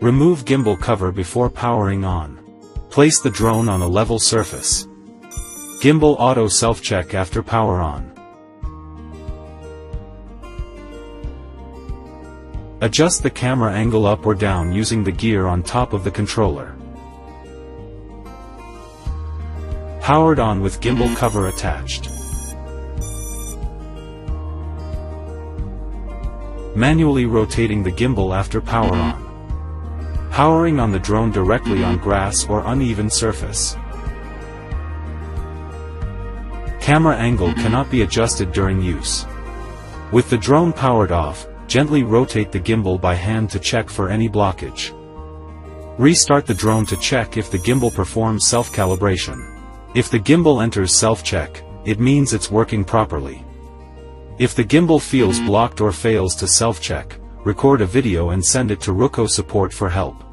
Remove gimbal cover before powering on. Place the drone on a level surface. Gimbal auto self-check after power on. Adjust the camera angle up or down using the gear on top of the controller. Powered on with gimbal cover attached. Manually rotating the gimbal after power on. Powering on the drone directly on grass or uneven surface. Camera angle cannot be adjusted during use. With the drone powered off, gently rotate the gimbal by hand to check for any blockage. Restart the drone to check if the gimbal performs self-calibration. If the gimbal enters self-check, it means it's working properly. If the gimbal feels blocked or fails to self-check, record a video and send it to Ruko support for help.